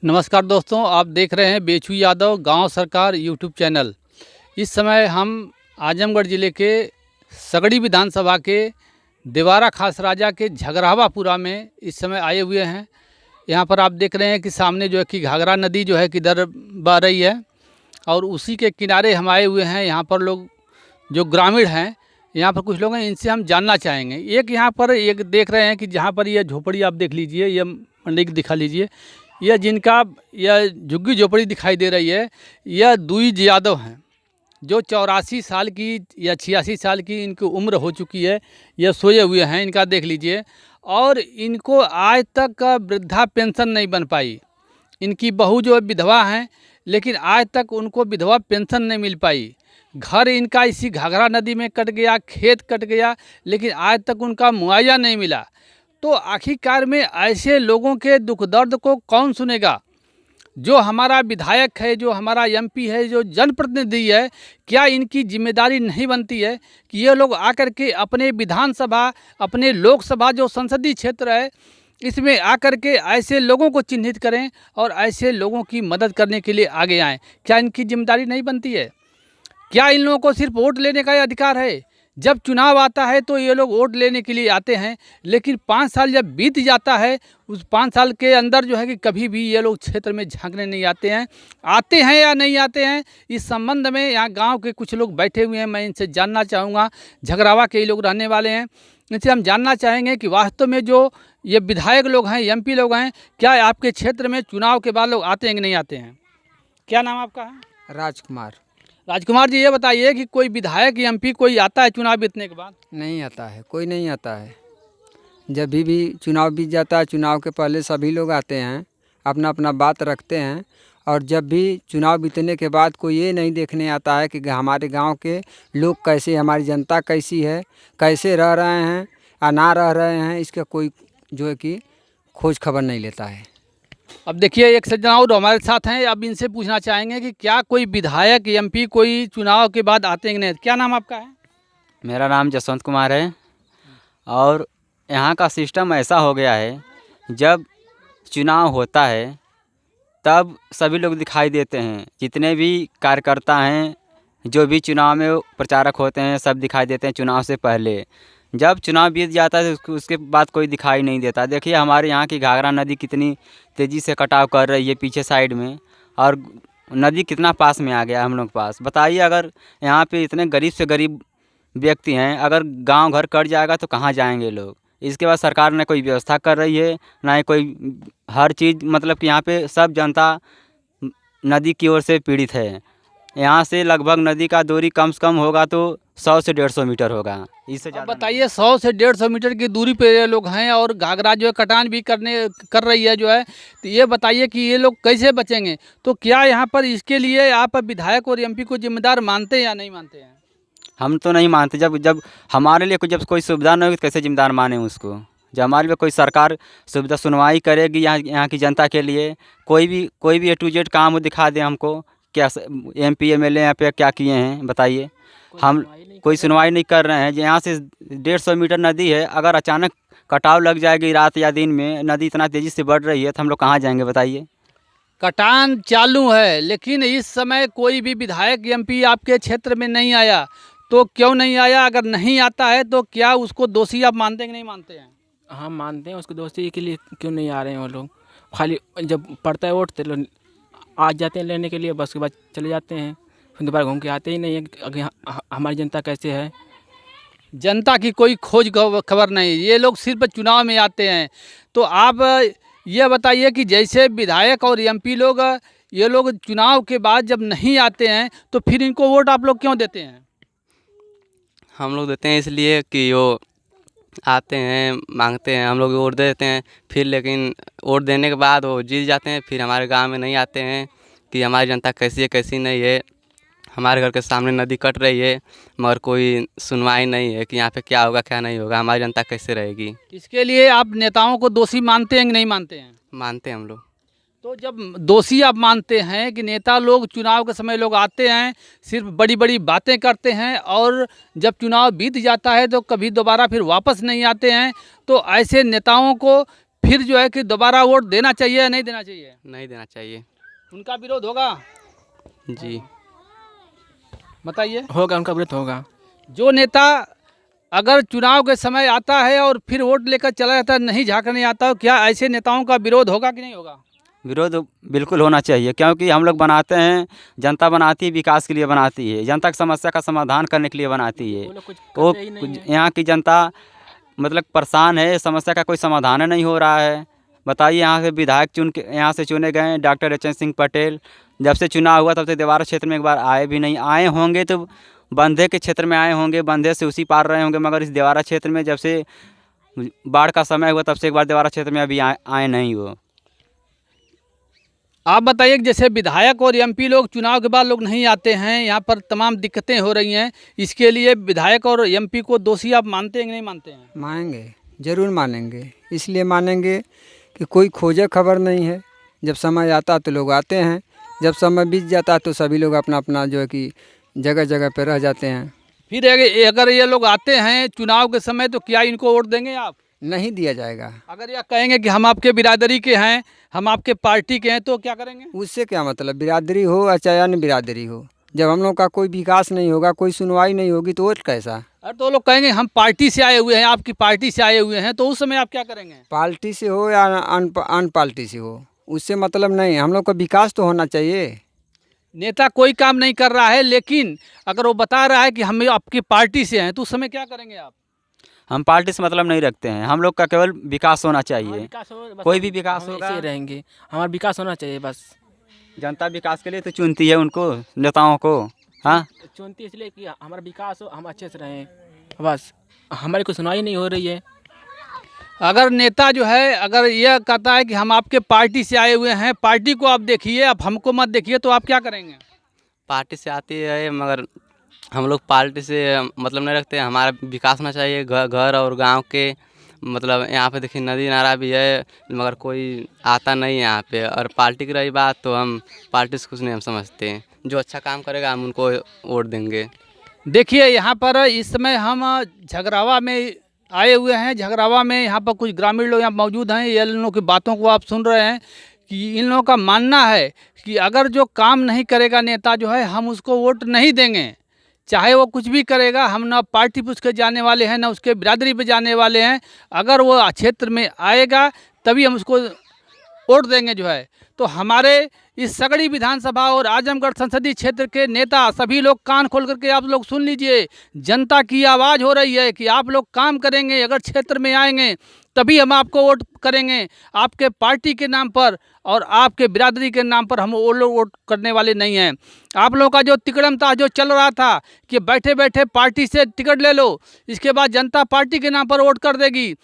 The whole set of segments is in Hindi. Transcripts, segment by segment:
नमस्कार दोस्तों, आप देख रहे हैं बेचू यादव गांव सरकार यूट्यूब चैनल। इस समय हम आजमगढ़ ज़िले के सगड़ी विधानसभा के देवारा खास राजा के झगरावापुरा में इस समय आए हुए हैं। यहाँ पर आप देख रहे हैं कि सामने जो है कि घाघरा नदी जो है किधर बह रही है और उसी के किनारे हम आए हुए हैं। यहाँ पर लोग जो ग्रामीण हैं, यहाँ पर कुछ लोग हैं, इनसे हम जानना चाहेंगे। एक यहाँ पर एक देख रहे हैं कि जहाँ पर यह झोपड़ी आप देख लीजिए, यह मंडी दिखा लीजिए, यह जिनका यह झुग्गी झोपड़ी दिखाई दे रही है, यह दुई यादव हैं जो 84 साल की या 86 साल की इनकी उम्र हो चुकी है। यह सोए हुए हैं, इनका देख लीजिए, और इनको आज तक वृद्धा पेंशन नहीं बन पाई। इनकी बहू जो विधवा हैं, लेकिन आज तक उनको विधवा पेंशन नहीं मिल पाई। घर इनका इसी घाघरा नदी में कट गया, खेत कट गया, लेकिन आज तक उनका मुआवजा नहीं मिला। तो आखिरकार में ऐसे लोगों के दुख दर्द को कौन सुनेगा? जो हमारा विधायक है, जो हमारा एमपी है, जो जनप्रतिनिधि है, क्या इनकी जिम्मेदारी नहीं बनती है कि ये लोग आकर के अपने विधानसभा, अपने लोकसभा जो संसदीय क्षेत्र है, इसमें आकर के ऐसे लोगों को चिन्हित करें और ऐसे लोगों की मदद करने के लिए आगे आएँ? क्या इनकी जिम्मेदारी नहीं बनती है? क्या इन लोगों को सिर्फ वोट लेने का अधिकार है? जब चुनाव आता है तो ये लोग वोट लेने के लिए आते हैं, लेकिन 5 साल जब बीत जाता है, उस 5 साल के अंदर जो है कि कभी भी ये लोग क्षेत्र में झांकने नहीं आते हैं। आते हैं या नहीं आते हैं, इस संबंध में यहाँ गांव के कुछ लोग बैठे हुए हैं। मैं इनसे जानना चाहूँगा। झगरावा के ये लोग रहने वाले हैं। इनसे हम जानना चाहेंगे कि वास्तव में जो ये विधायक लोग हैं, एमपी लोग हैं, क्या आपके क्षेत्र में चुनाव के बाद लोग आते हैं कि नहीं आते हैं? क्या नाम आपका है? राजकुमार। राजकुमार जी, ये बताइए कि कोई विधायक एमपी कोई आता है चुनाव बीतने के बाद? नहीं आता है, कोई नहीं आता है। जब भी चुनाव बीत जाता है, चुनाव के पहले सभी लोग आते हैं, अपना अपना बात रखते हैं, और जब भी चुनाव बीतने के बाद कोई ये नहीं देखने आता है कि हमारे गांव के लोग कैसे, हमारी जनता कैसी है, कैसे रह रहे हैं या ना रह रहे हैं, इसका कोई जो है कि खोज खबर नहीं लेता है। अब देखिए, एक सज्जन और हमारे साथ हैं। अब इनसे पूछना चाहेंगे कि क्या कोई विधायक एमपी कोई चुनाव के बाद आते हैं कि नहीं? क्या नाम आपका है? मेरा नाम जसवंत कुमार है। और यहाँ का सिस्टम ऐसा हो गया है, जब चुनाव होता है तब सभी लोग दिखाई देते हैं। जितने भी कार्यकर्ता हैं, जो भी चुनाव में प्रचारक होते हैं, सब दिखाई देते हैं चुनाव से पहले। जब चुनाव बीत जाता है तो उसके बाद कोई दिखाई नहीं देता। देखिए हमारे यहाँ की घाघरा नदी कितनी तेज़ी से कटाव कर रही है पीछे साइड में, और नदी कितना पास में आ गया हम लोग के पास। बताइए, अगर यहाँ पे इतने गरीब से गरीब व्यक्ति हैं, अगर गांव घर कट जाएगा तो कहाँ जाएंगे लोग? इसके बाद सरकार ने कोई व्यवस्था कर रही है ना ही कोई। हर चीज़ मतलब कि यहाँ पे सब जनता नदी की ओर से पीड़ित है। यहाँ से लगभग नदी का दूरी कम से कम होगा तो 100 से 150 मीटर होगा, इससे अब ज़्यादा बताइए, 100 से 150 मीटर की दूरी पे ये लोग हैं और घाघरा जो है कटान भी कर रही है जो है। तो ये बताइए कि ये लोग कैसे बचेंगे? तो क्या यहाँ पर इसके लिए आप विधायक और एमपी को जिम्मेदार मानते हैं या नहीं मानते हैं? हम तो नहीं मानते। जब जब हमारे लिए जब कोई सुविधा नहीं होगी तो कैसे जिम्मेदार माने उसको? जब हमारे लिए कोई सरकार सुविधा सुनवाई करेगी यहाँ की जनता के लिए, कोई भी A to Z काम वो दिखा दे हमको। क्या एमपी एमएलए यहाँ पे क्या किए हैं बताइए? हम कोई सुनवाई नहीं कर रहे हैं। यहाँ से 150 मीटर नदी है, अगर अचानक कटाव लग जाएगी रात या दिन में, नदी इतना तेज़ी से बढ़ रही है तो हम लोग कहाँ जाएंगे बताइए? कटान चालू है, लेकिन इस समय कोई भी विधायक एमपी आपके क्षेत्र में नहीं आया। तो क्यों नहीं आया? अगर नहीं आता है तो क्या उसको दोषी आप मानते हैं कि नहीं मानते हैं? हम मानते हैं उसको दोस्ती के लिए। क्यों नहीं आ रहे हैं वो लोग? खाली जब पड़ता है वोट तो लोग आ जाते हैं लेने के लिए, बस के बाद चले जाते हैं, फिर दोबारा घूम के आते ही नहीं है। अगर हमारी जनता कैसे है? जनता की कोई खोज खबर नहीं, ये लोग सिर्फ चुनाव में आते हैं। तो आप ये बताइए कि जैसे विधायक और एमपी लोग, ये लोग चुनाव के बाद जब नहीं आते हैं तो फिर इनको वोट आप लोग क्यों देते हैं? हम लोग देते हैं इसलिए कि वो आते हैं, मांगते हैं, हम लोग वोट दे देते हैं। फिर लेकिन वोट देने के बाद वो जीत जाते हैं, फिर हमारे गांव में नहीं आते हैं कि हमारी जनता कैसी है कैसी नहीं है। हमारे घर के सामने नदी कट रही है, मगर कोई सुनवाई नहीं है कि यहाँ पे क्या होगा क्या नहीं होगा, हमारी जनता कैसे रहेगी। इसके लिए आप नेताओं को दोषी मानते हैं कि नहीं मानते हैं? मानते हैं हम लोग। तो जब दोषी आप मानते हैं कि नेता लोग चुनाव के समय लोग आते हैं, सिर्फ बड़ी बड़ी बातें करते हैं, और जब चुनाव बीत जाता है तो कभी दोबारा फिर वापस नहीं आते हैं, तो ऐसे नेताओं को फिर जो है कि दोबारा वोट देना चाहिए या नहीं देना चाहिए? नहीं देना चाहिए। उनका विरोध होगा? जी। बताइए। होगा, उनका विरोध होगा। जो नेता अगर चुनाव के समय आता है और फिर वोट लेकर चला जाता है, नहीं झांकने आता है, क्या ऐसे नेताओं का विरोध होगा कि नहीं होगा? विरोध बिल्कुल होना चाहिए, क्योंकि हम लोग बनाते हैं, जनता बनाती है, विकास के लिए बनाती है, जनता की समस्या का समाधान करने के लिए बनाती है। वो लोग कुछ वो करते ही नहीं है। यहाँ की जनता मतलब परेशान है, समस्या का कोई समाधान नहीं हो रहा है। बताइए, यहाँ से विधायक यहाँ से चुने गए doctor H N Singh Patel, जब से चुनाव हुआ तब से देवारा क्षेत्र में एक बार आए भी नहीं। आए होंगे तो बंधे के क्षेत्र में आए होंगे, बंधे से उसी पार रहे होंगे, मगर इस देवारा क्षेत्र में जब से बाढ़ का समय हुआ तब से एक बार देवारा क्षेत्र में अभी आए नहीं वो। आप बताइए कि जैसे विधायक और एमपी लोग चुनाव के बाद लोग नहीं आते हैं, यहाँ पर तमाम दिक्कतें हो रही हैं, इसके लिए विधायक और एमपी को दोषी आप मानते हैं कि नहीं मानते हैं? मानेंगे, ज़रूर मानेंगे। इसलिए मानेंगे कि कोई खोजे खबर नहीं है। जब समय आता तो लोग आते हैं, जब समय बीत जाता तो सभी लोग अपना अपना जो है कि जगह जगह पर रह जाते हैं। फिर अगर ये लोग आते हैं चुनाव के समय तो क्या इनको वोट देंगे आप? नहीं दिया जाएगा। अगर यह कहेंगे कि हम आपके बिरादरी के हैं, हम आपके पार्टी के हैं, तो क्या करेंगे? उससे क्या मतलब, बिरादरी हो या चाहे अन्य बिरादरी हो, जब हम लोग का कोई विकास नहीं होगा, कोई सुनवाई नहीं होगी तो वोट कैसा? अरे तो वो लोग कहेंगे हम पार्टी से आए हुए हैं, आपकी पार्टी से आए हुए हैं, तो उस समय आप क्या करेंगे? पार्टी से हो या अन पार्टी से हो, उससे मतलब नहीं। हम लोग का विकास तो होना चाहिए। नेता कोई काम नहीं कर रहा है, लेकिन अगर वो बता रहा है कि हम आपकी पार्टी से हैं, तो उस समय क्या करेंगे आप? हम पार्टी से मतलब नहीं रखते हैं, हम लोग का केवल विकास होना हमारा चाहिए। विकास हो, बस कोई भी विकास हम होगा। ऐसे ही रहेंगे, हमारा विकास होना चाहिए बस। जनता विकास के लिए तो चुनती है उनको, नेताओं को। हाँ, चुनती इसलिए कि हमारा विकास हो, हम अच्छे से रहें, बस। हमारी कोई सुनवाई नहीं हो रही है। अगर नेता जो है अगर यह कहता है कि हम आपके पार्टी से आए हुए हैं, पार्टी को आप देखिए, आप हमको मत देखिए, तो आप क्या करेंगे? पार्टी से आती है मगर हम लोग पार्टी से मतलब नहीं रखते। हमारा विकास होना चाहिए घर और गांव के। मतलब यहाँ पे देखिए नदी नाला भी है, मगर कोई आता नहीं है यहाँ पे। और पार्टी की रही बात, तो हम पार्टी से कुछ नहीं हम समझते हैं। जो अच्छा काम करेगा हम उनको वोट देंगे। देखिए यहाँ पर इस समय हम झगरावा में आए हुए हैं। झगरावा में यहाँ पर कुछ ग्रामीण लोग यहाँ मौजूद हैं। ये इन लोगों की बातों को आप सुन रहे हैं कि इन लोगों का मानना है कि अगर जो काम नहीं करेगा नेता जो है, हम उसको वोट नहीं देंगे, चाहे वो कुछ भी करेगा। हम ना पार्टी पे उसके जाने वाले हैं, ना उसके बिरादरी पे जाने वाले हैं। अगर वो क्षेत्र में आएगा तभी हम उसको वोट देंगे जो है। तो हमारे इस सगड़ी विधानसभा और आजमगढ़ संसदीय क्षेत्र के नेता सभी लोग कान खोल करके आप लोग सुन लीजिए। जनता की आवाज़ हो रही है कि आप लोग काम करेंगे, अगर क्षेत्र में आएंगे तभी हम आपको वोट करेंगे। आपके पार्टी के नाम पर और आपके बिरादरी के नाम पर हम वो लोग वोट करने वाले नहीं हैं। आप लोगों का जो तिकड़म था, जो चल रहा था कि बैठे बैठे पार्टी से टिकट ले लो, इसके बाद जनता पार्टी के नाम पर वोट कर देगी,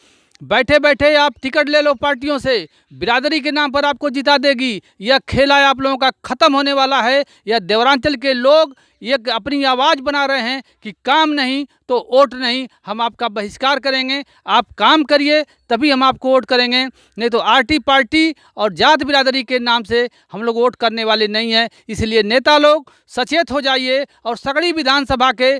बैठे बैठे आप टिकट ले लो पार्टियों से, बिरादरी के नाम पर आपको जिता देगी। यह खेला आप लोगों का ख़त्म होने वाला है। यह देवरांचल के लोग ये अपनी आवाज़ बना रहे हैं कि काम नहीं तो वोट नहीं, हम आपका बहिष्कार करेंगे। आप काम करिए तभी हम आपको वोट करेंगे, नहीं तो आरटी पार्टी और जात बिरादरी के नाम से हम लोग वोट करने वाले नहीं हैं। इसलिए नेता लोग सचेत हो जाइए और सगड़ी विधानसभा के